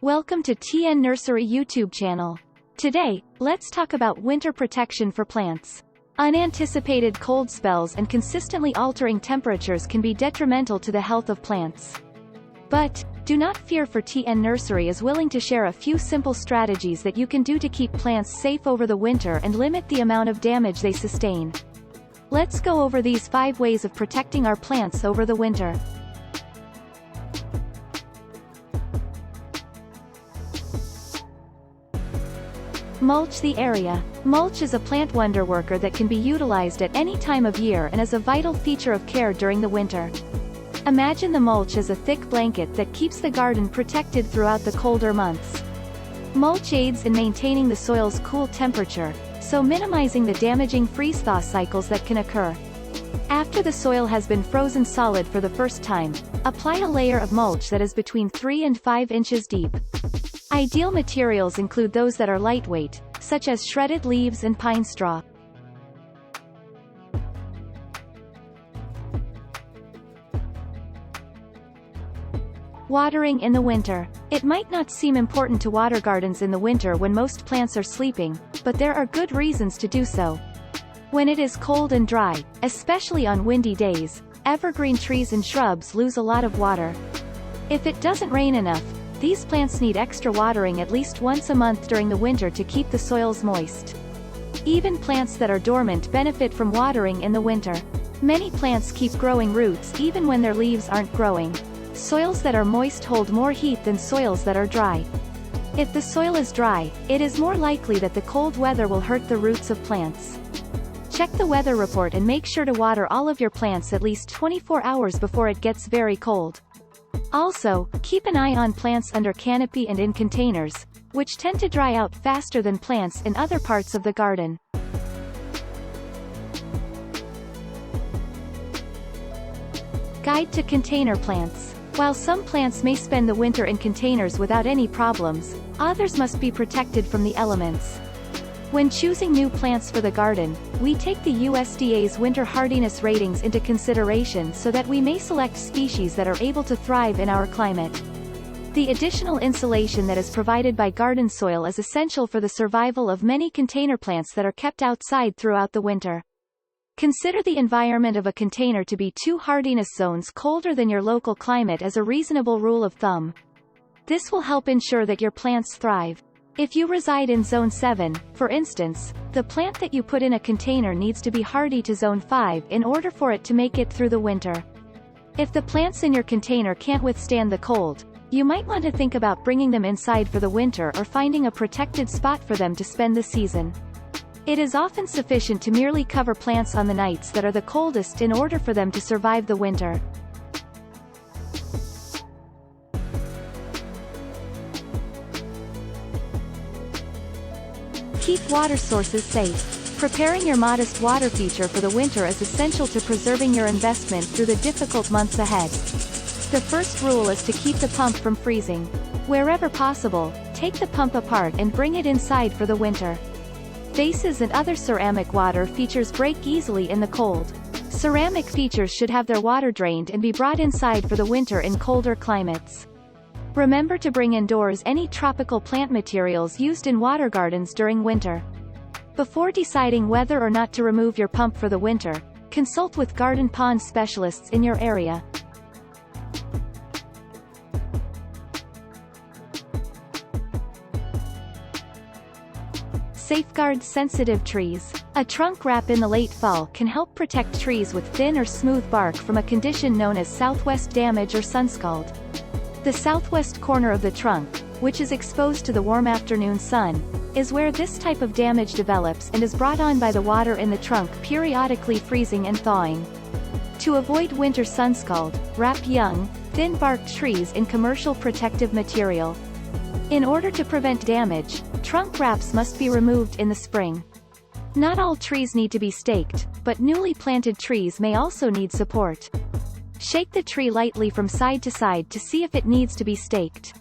Welcome to TN Nursery YouTube channel. Today, let's talk about winter protection for plants. Unanticipated cold spells and consistently altering temperatures can be detrimental to the health of plants. But, do not fear, for TN Nursery is willing to share a few simple strategies that you can do to keep plants safe over the winter and limit the amount of damage they sustain. Let's go over these 5 ways of protecting our plants over the winter. Mulch the area. Mulch is a plant wonder worker that can be utilized at any time of year and is a vital feature of care during the winter. Imagine the mulch as a thick blanket that keeps the garden protected throughout the colder months. Mulch aids in maintaining the soil's cool temperature, so minimizing the damaging freeze-thaw cycles that can occur. After the soil has been frozen solid for the first time, apply a layer of mulch that is between 3 and 5 inches deep. Ideal materials include those that are lightweight, such as shredded leaves and pine straw. Watering in the winter. It might not seem important to water gardens in the winter when most plants are sleeping, but there are good reasons to do so. When it is cold and dry, especially on windy days, evergreen trees and shrubs lose a lot of water. If it doesn't rain enough, these plants need extra watering at least once a month during the winter to keep the soils moist. Even plants that are dormant benefit from watering in the winter. Many plants keep growing roots even when their leaves aren't growing. Soils that are moist hold more heat than soils that are dry. If the soil is dry, it is more likely that the cold weather will hurt the roots of plants. Check the weather report and make sure to water all of your plants at least 24 hours before it gets very cold. Also, keep an eye on plants under canopy and in containers, which tend to dry out faster than plants in other parts of the garden. Guide to container plants. While some plants may spend the winter in containers without any problems, others must be protected from the elements. When choosing new plants for the garden, we take the USDA's winter hardiness ratings into consideration so that we may select species that are able to thrive in our climate. The additional insulation that is provided by garden soil is essential for the survival of many container plants that are kept outside throughout the winter. Consider the environment of a container to be 2 hardiness zones colder than your local climate as a reasonable rule of thumb. This will help ensure that your plants thrive. If you reside in Zone 7, for instance, the plant that you put in a container needs to be hardy to Zone 5 in order for it to make it through the winter. If the plants in your container can't withstand the cold, you might want to think about bringing them inside for the winter or finding a protected spot for them to spend the season. It is often sufficient to merely cover plants on the nights that are the coldest in order for them to survive the winter. Keep water sources safe. Preparing your modest water feature for the winter is essential to preserving your investment through the difficult months ahead. The first rule is to keep the pump from freezing. Wherever possible, take the pump apart and bring it inside for the winter. Vases and other ceramic water features break easily in the cold. Ceramic features should have their water drained and be brought inside for the winter in colder climates. Remember to bring indoors any tropical plant materials used in water gardens during winter. Before deciding whether or not to remove your pump for the winter, consult with garden pond specialists in your area. Safeguard sensitive trees. A trunk wrap in the late fall can help protect trees with thin or smooth bark from a condition known as southwest damage or sunscald. The southwest corner of the trunk, which is exposed to the warm afternoon sun, is where this type of damage develops and is brought on by the water in the trunk periodically freezing and thawing. To avoid winter sunscald, wrap young, thin-barked trees in commercial protective material. In order to prevent damage, trunk wraps must be removed in the spring. Not all trees need to be staked, but newly planted trees may also need support. Shake the tree lightly from side to side to see if it needs to be staked.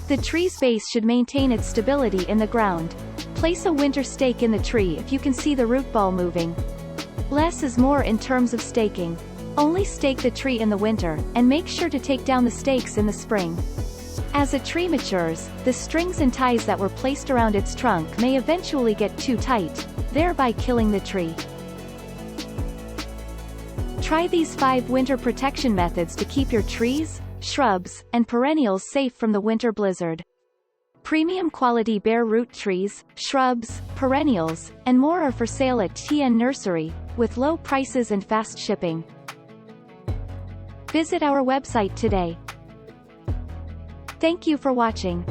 The tree's base should maintain its stability in the ground. Place a winter stake in the tree if you can see the root ball moving. Less is more in terms of staking. Only stake the tree in the winter, and make sure to take down the stakes in the spring. As a tree matures, the strings and ties that were placed around its trunk may eventually get too tight, thereby killing the tree. Try these 5 winter protection methods to keep your trees, shrubs, and perennials safe from the winter blizzard. Premium quality bare root trees, shrubs, perennials, and more are for sale at TN Nursery, with low prices and fast shipping. Visit our website today. Thank you for watching.